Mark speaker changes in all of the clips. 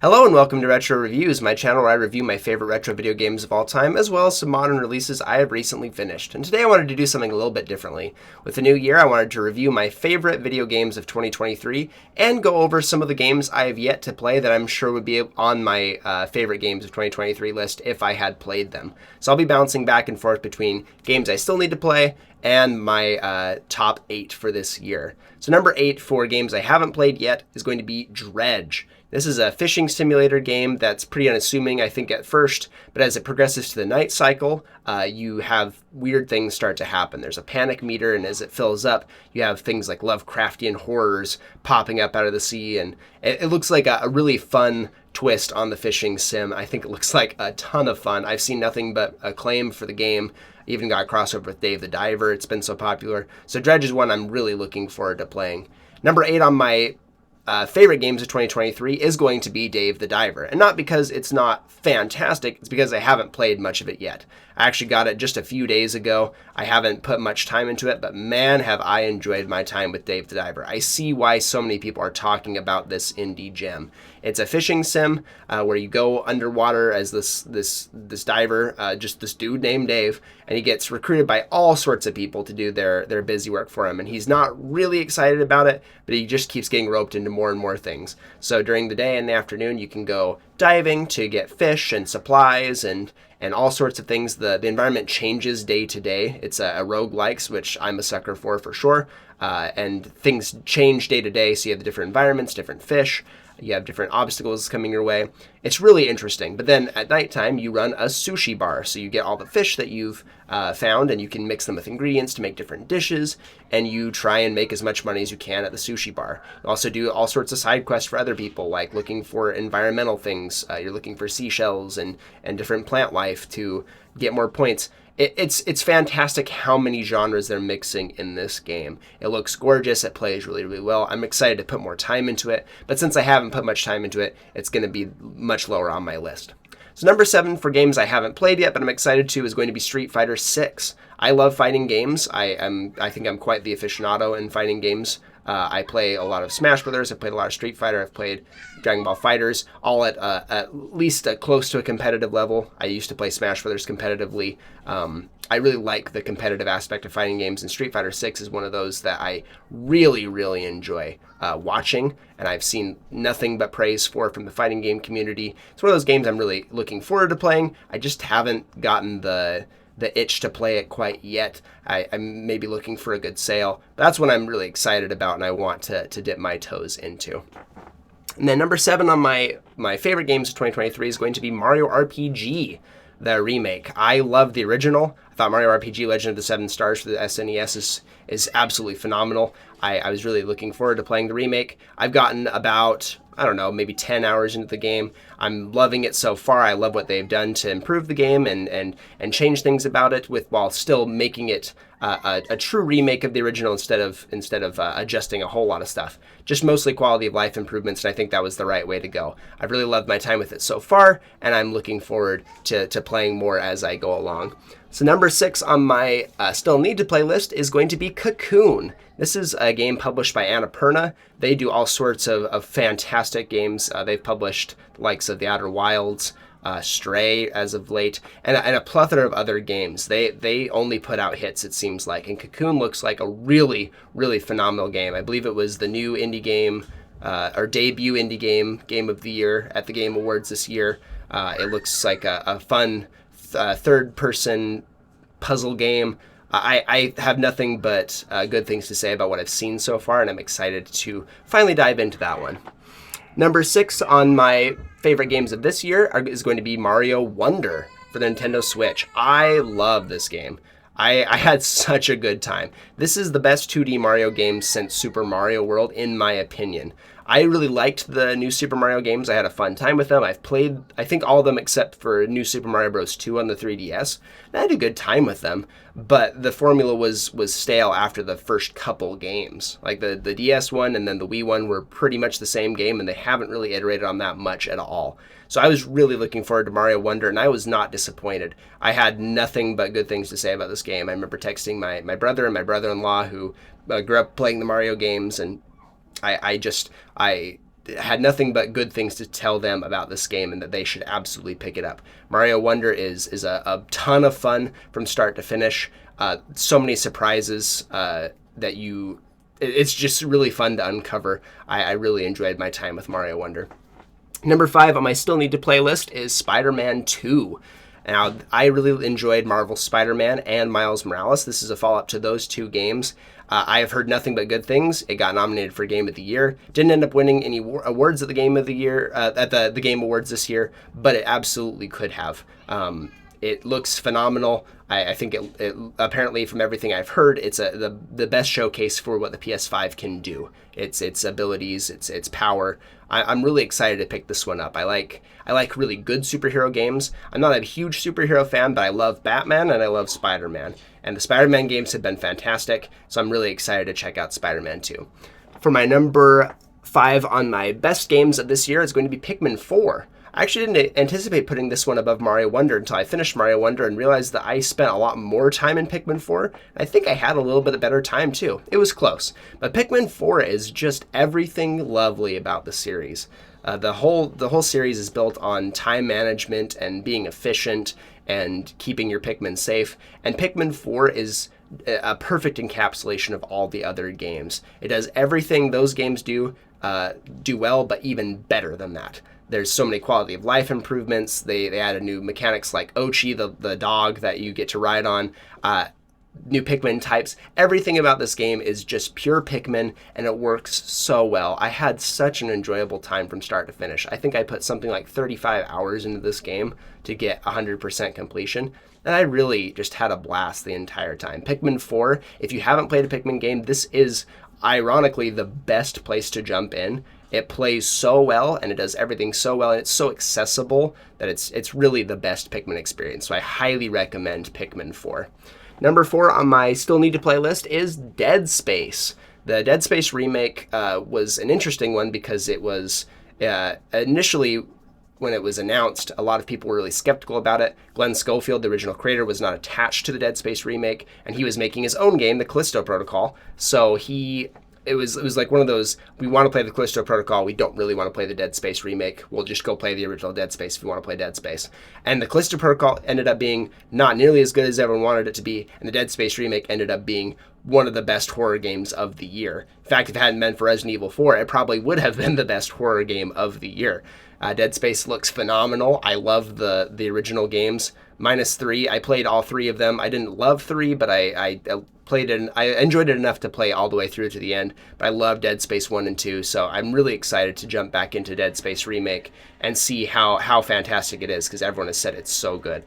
Speaker 1: Hello and welcome to Retro Reviews, my channel where I review my favorite retro video games of all time, as well as some modern releases I have recently finished. And today I wanted to do something a little bit differently. With the new year, I wanted to review my favorite video games of 2023 and go over some of the games I have yet to play that I'm sure would be on my favorite games of 2023 list if I had played them. So I'll be bouncing back and forth between games I still need to play and my top 8 for this year. So number 8 for games I haven't played yet is going to be Dredge. This is a fishing simulator game that's pretty unassuming, I think, at first, but as it progresses to the night cycle, you have weird things start to happen. There's a panic meter, and as it fills up, you have things like Lovecraftian horrors popping up out of the sea, and it looks like a really fun twist on the fishing sim. I think it looks like a ton of fun. I've seen nothing but acclaim for the game. Even got a crossover with Dave the Diver. It's been so popular. So Dredge is one I'm really looking forward to playing. Number 8 on my favorite games of 2023 is going to be Dave the Diver. And not because it's not fantastic, it's because I haven't played much of it yet. I actually got it just a few days ago. I haven't put much time into it, but man, have I enjoyed my time with Dave the Diver. I see why so many people are talking about this indie gem. It's a fishing sim where you go underwater as this diver, just this dude named Dave, and he gets recruited by all sorts of people to do their busy work for him. And he's not really excited about it, but he just keeps getting roped into more and more things. So during the day and the afternoon, you can go diving to get fish and supplies and all sorts of things. The environment changes day to day. It's a roguelikes, which I'm a sucker for sure. And things change day to day, so you have the different environments, different fish. You have different obstacles coming your way. It's really interesting. But then at nighttime, you run a sushi bar. So you get all the fish that you've found, and you can mix them with ingredients to make different dishes, and you try and make as much money as you can at the sushi bar. You also do all sorts of side quests for other people, like looking for environmental things. You're looking for seashells and different plant life to get more points. It's fantastic how many genres they're mixing in this game. It looks gorgeous. It plays really, really well. I'm excited to put more time into it. But since I haven't put much time into it, it's going to be much lower on my list. So number 7 for games I haven't played yet, but I'm excited to, is going to be Street Fighter 6. I love fighting games. I think I'm quite the aficionado in fighting games. I play a lot of Smash Brothers. I've played a lot of Street Fighter. I've played Dragon Ball FighterZ, all at least close to a competitive level. I used to play Smash Brothers competitively. I really like the competitive aspect of fighting games, and Street Fighter 6 is one of those that I really, really enjoy watching, and I've seen nothing but praise from the fighting game community. It's one of those games I'm really looking forward to playing. I just haven't gotten the itch to play it quite yet. I'm maybe looking for a good sale. But that's what I'm really excited about and I want to dip my toes into. And then number 7 on my favorite games of 2023 is going to be Mario RPG, the remake. I love the original. I thought Mario RPG Legend of the Seven Stars for the SNES is absolutely phenomenal. I was really looking forward to playing the remake. I've gotten about, I don't know, maybe 10 hours into the game. I'm loving it so far. I love what they've done to improve the game and change things about it while still making it a true remake of the original instead of adjusting a whole lot of stuff. Just mostly quality of life improvements, and I think that was the right way to go. I've really loved my time with it so far, and I'm looking forward to playing more as I go along. So number 6 on my still need to play list is going to be Cocoon. This is a game published by Annapurna. They do all sorts of fantastic games. They've published the likes of The Outer Wilds, Stray as of late, and a plethora of other games. They only put out hits, it seems like, and Cocoon looks like a really, really phenomenal game. I believe it was the new indie game, or debut indie game of the year at the Game Awards this year. It looks like a fun third-person puzzle game. I have nothing but good things to say about what I've seen so far, and I'm excited to finally dive into that one. Number 6 on my favorite games of this year is going to be Mario Wonder for the Nintendo Switch. I love this game. I had such a good time. This is the best 2D Mario game since Super Mario World, in my opinion. I really liked the new Super Mario games. I had a fun time with them. I've played, I think, all of them except for New Super Mario Bros. 2 on the 3DS. And I had a good time with them, but the formula was stale after the first couple games. Like the DS one and then the Wii one were pretty much the same game, and they haven't really iterated on that much at all. So I was really looking forward to Mario Wonder, and I was not disappointed. I had nothing but good things to say about this game. I remember texting my brother and my brother-in-law who grew up playing the Mario games, and I had nothing but good things to tell them about this game and that they should absolutely pick it up. Mario Wonder is a ton of fun from start to finish. So many surprises that it's just really fun to uncover. I really enjoyed my time with Mario Wonder. Number 5 on my still need to play list is Spider-Man 2. Now, I really enjoyed Marvel's Spider-Man and Miles Morales. This is a follow-up to those 2 games. I have heard nothing but good things. It got nominated for Game of the Year. Didn't end up winning any awards at the Game of the Year, at the Game Awards this year, but it absolutely could have. It looks phenomenal. I think it apparently, from everything I've heard, it's the best showcase for what the PS5 can do. Its abilities, its power. I'm really excited to pick this one up. I like really good superhero games. I'm not a huge superhero fan, but I love Batman and I love Spider-Man. And the Spider-Man games have been fantastic, so I'm really excited to check out Spider-Man 2. For my number 5 on my best games of this year is going to be Pikmin 4. I actually didn't anticipate putting this one above Mario Wonder until I finished Mario Wonder and realized that I spent a lot more time in Pikmin 4. I think I had a little bit of better time too. It was close. But Pikmin 4 is just everything lovely about the series. The whole series is built on time management and being efficient and keeping your Pikmin safe. And Pikmin 4 is a perfect encapsulation of all the other games. It does everything those games do well, but even better than that. There's so many quality of life improvements. They added new mechanics like Ochi, the dog that you get to ride on, new Pikmin types. Everything about this game is just pure Pikmin, and it works so well. I had such an enjoyable time from start to finish. I think I put something like 35 hours into this game to get 100% completion, and I really just had a blast the entire time. Pikmin 4, if you haven't played a Pikmin game, this is ironically the best place to jump in. It plays so well, and it does everything so well, and it's so accessible that it's really the best Pikmin experience. So I highly recommend Pikmin 4. Number 4 on my still need to play list is Dead Space. The Dead Space remake was an interesting one because it was initially, when it was announced, a lot of people were really skeptical about it. Glenn Schofield, the original creator, was not attached to the Dead Space remake, and he was making his own game, the Callisto Protocol. So it was like one of those, we want to play the Callisto Protocol, we don't really want to play the Dead Space remake, we'll just go play the original Dead Space if we want to play Dead Space. And the Callisto Protocol ended up being not nearly as good as everyone wanted it to be, and the Dead Space remake ended up being one of the best horror games of the year. In fact, if it hadn't been for Resident Evil 4, it probably would have been the best horror game of the year. Dead Space looks phenomenal. I love the original games. Minus 3, I played all 3 of them. I didn't love 3, but I played it. I enjoyed it enough to play all the way through to the end. But I love Dead Space 1 and 2, so I'm really excited to jump back into Dead Space Remake and see how fantastic it is, because everyone has said it's so good.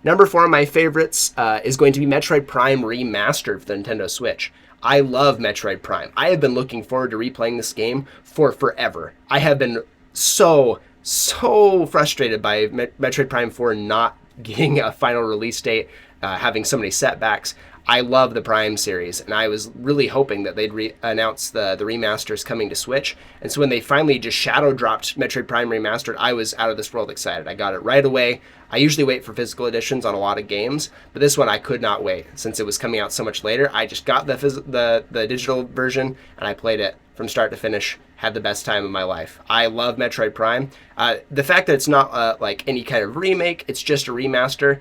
Speaker 1: Number 4 of my favorites is going to be Metroid Prime Remastered for the Nintendo Switch. I love Metroid Prime. I have been looking forward to replaying this game for forever. I have been so frustrated by Metroid Prime 4 not getting a final release date, having so many setbacks. I love the Prime series, and I was really hoping that they'd announce the remasters coming to Switch. And so when they finally just shadow dropped Metroid Prime Remastered, I was out of this world excited. I got it right away. I usually wait for physical editions on a lot of games, but this one I could not wait. Since it was coming out so much later, I just got the digital version, and I played it from start to finish. Had the best time of my life. I love Metroid Prime. The fact that it's not like any kind of remake, it's just a remaster,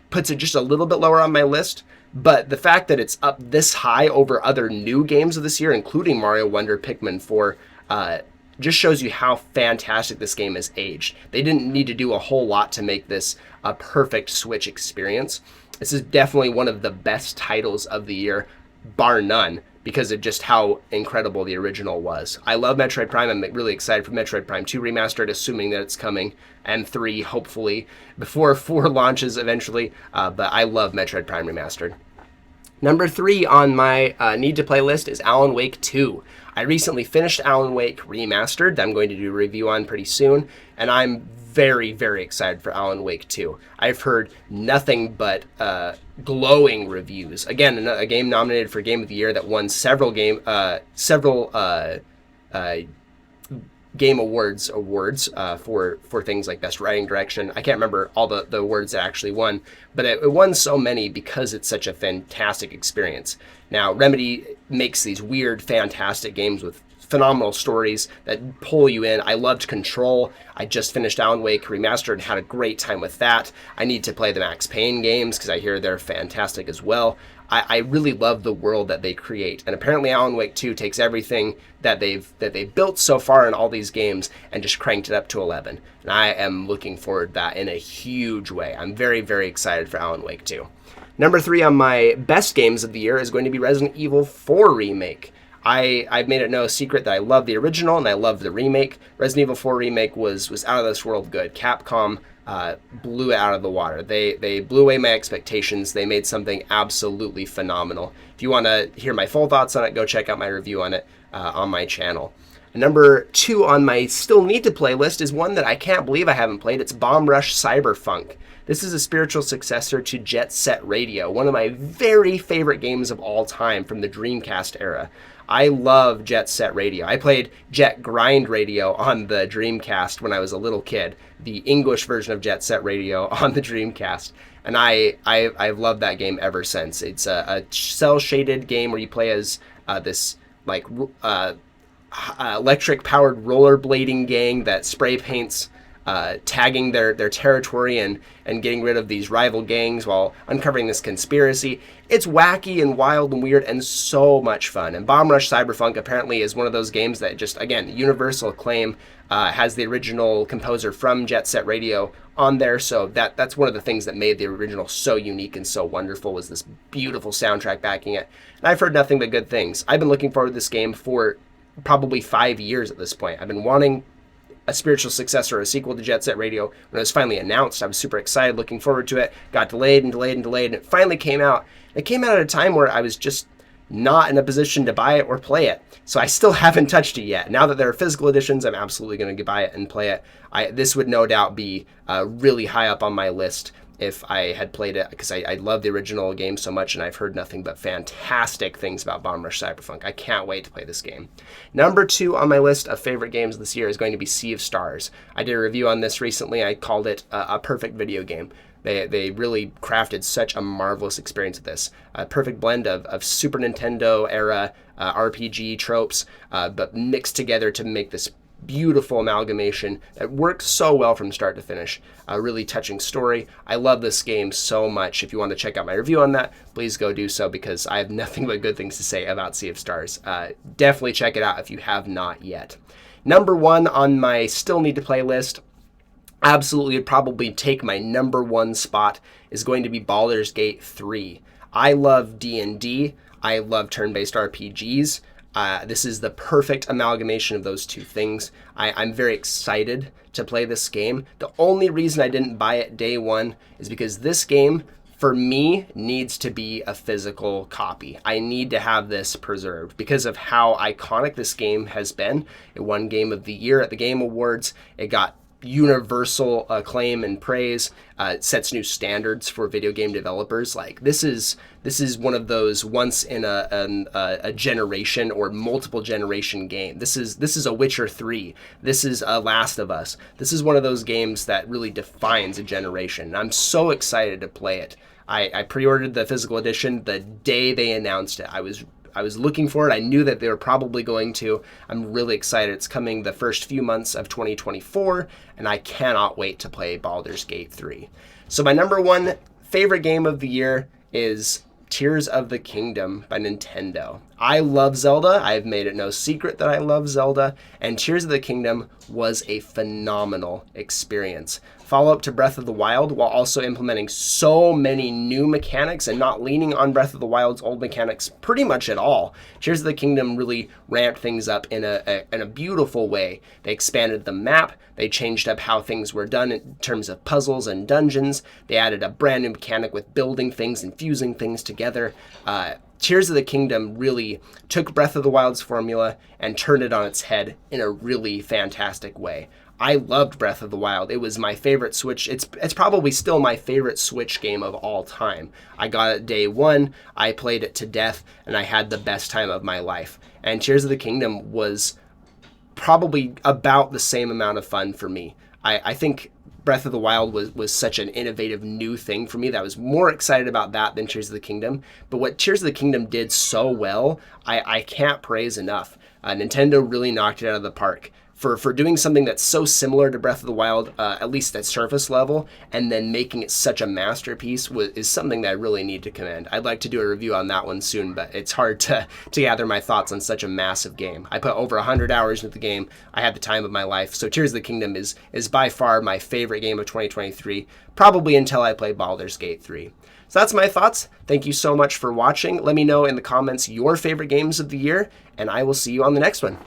Speaker 1: puts it just a little bit lower on my list. But the fact that it's up this high over other new games of this year, including Mario Wonder, Pikmin 4, just shows you how fantastic this game has aged. They didn't need to do a whole lot to make this a perfect Switch experience. This is definitely one of the best titles of the year, bar none, because of just how incredible the original was. I love Metroid Prime. I'm really excited for Metroid Prime 2 Remastered, assuming that it's coming, and 3, hopefully, before 4 launches eventually, but I love Metroid Prime Remastered. Number 3 on my need to play list is Alan Wake 2. I recently finished Alan Wake Remastered that I'm going to do a review on pretty soon, and I'm very, very excited for Alan Wake 2. I've heard nothing but glowing reviews. Again, a game nominated for Game of the Year that won several Game Awards for things like Best Writing Direction. I can't remember all the awards that actually won, but it won so many because it's such a fantastic experience. Now, Remedy makes these weird, fantastic games with phenomenal stories that pull you in. I loved Control. I just finished Alan Wake Remastered and had a great time with that. I need to play the Max Payne games because I hear they're fantastic as well. I really love the world that they create, and apparently Alan Wake 2 takes everything that they've built so far in all these games and just cranked it up to 11. And I am looking forward to that in a huge way. I'm very, very excited for Alan Wake 2. Number 3 on my best games of the year is going to be Resident Evil 4 Remake. I've made it no secret that I love the original and I love the remake. Resident Evil 4 Remake was out of this world good. Capcom blew it out of the water. They blew away my expectations. They made something absolutely phenomenal. If you want to hear my full thoughts on it, go check out my review on it on my channel. Number 2 on my still need to play list is one that I can't believe I haven't played. It's Bomb Rush Cyberfunk. This is a spiritual successor to Jet Set Radio, one of my very favorite games of all time from the Dreamcast era. I love Jet Set Radio. I played Jet Grind Radio on the Dreamcast when I was a little kid, the English version of Jet Set Radio on the Dreamcast. And I've loved that game ever since. It's a cel-shaded game where you play as this like electric-powered rollerblading gang that spray paints tagging their territory and getting rid of these rival gangs while uncovering this conspiracy. It's wacky and wild and weird and so much fun. And Bomb Rush Cyberfunk apparently is one of those games that just, again, universal acclaim, has the original composer from Jet Set Radio on there. So that's one of the things that made the original so unique and so wonderful, was this beautiful soundtrack backing it. And I've heard nothing but good things. I've been looking forward to this game for probably 5 years at this point. I've been wanting a spiritual successor, a sequel to Jet Set Radio. When it was finally announced, I was super excited, looking forward to it. Got delayed and delayed and delayed, and it finally came out. It came out at a time where I was just not in a position to buy it or play it. So I still haven't touched it yet. Now that there are physical editions, I'm absolutely going to buy it and play it. This would no doubt be really high up on my list if I had played it, because I love the original game so much, and I've heard nothing but fantastic things about Bomb Rush Cyberfunk. I can't wait to play this game. Number 2 on my list of favorite games this year is going to be Sea of Stars. I did a review on this recently. I called it a perfect video game. They really crafted such a marvelous experience with this. A perfect blend of Super Nintendo era RPG tropes, but mixed together to make this beautiful amalgamation that works so well from start to finish. A really touching story. I love this game so much. If you want to check out my review on that, please go do so, because I have nothing but good things to say about Sea of Stars. Definitely check it out if you have not yet. Number 1 on my still need to play list, absolutely would probably take my number 1 spot, is going to be Baldur's Gate 3. I love D&D. I love turn-based RPGs. This is the perfect amalgamation of those two things. I'm very excited to play this game. The only reason I didn't buy it day one is because this game, for me, needs to be a physical copy. I need to have this preserved because of how iconic this game has been. It won Game of the Year at the Game Awards. It got universal acclaim and praise. It sets new standards for video game developers. Like this is one of those once in a generation or multiple generation game. This is a Witcher 3. This is a Last of Us. This is one of those games that really defines a generation. I'm so excited to play it. I pre-ordered the physical edition the day they announced it. I was looking for it. I knew that they were probably going to. I'm really excited. It's coming the first few months of 2024, and I cannot wait to play Baldur's Gate 3. So my number 1 favorite game of the year is Tears of the Kingdom by Nintendo. I love Zelda. I've made it no secret that I love Zelda, and Tears of the Kingdom was a phenomenal experience. Follow-up to Breath of the Wild, while also implementing so many new mechanics and not leaning on Breath of the Wild's old mechanics pretty much at all. Tears of the Kingdom really ramped things up in a beautiful way. They expanded the map, they changed up how things were done in terms of puzzles and dungeons, they added a brand new mechanic with building things and fusing things together. Tears of the Kingdom really took Breath of the Wild's formula and turned it on its head in a really fantastic way. I loved Breath of the Wild. It was my favorite Switch. It's probably still my favorite Switch game of all time. I got it day one, I played it to death, and I had the best time of my life. And Tears of the Kingdom was probably about the same amount of fun for me. I think Breath of the Wild was such an innovative new thing for me that I was more excited about that than Tears of the Kingdom. But what Tears of the Kingdom did so well, I can't praise enough. Nintendo really knocked it out of the park. For doing something that's so similar to Breath of the Wild, at least at surface level, and then making it such a masterpiece is something that I really need to commend. I'd like to do a review on that one soon, but it's hard to gather my thoughts on such a massive game. I put over 100 hours into the game. I had the time of my life. So Tears of the Kingdom is by far my favorite game of 2023, probably until I play Baldur's Gate 3. So that's my thoughts. Thank you so much for watching. Let me know in the comments your favorite games of the year, and I will see you on the next one.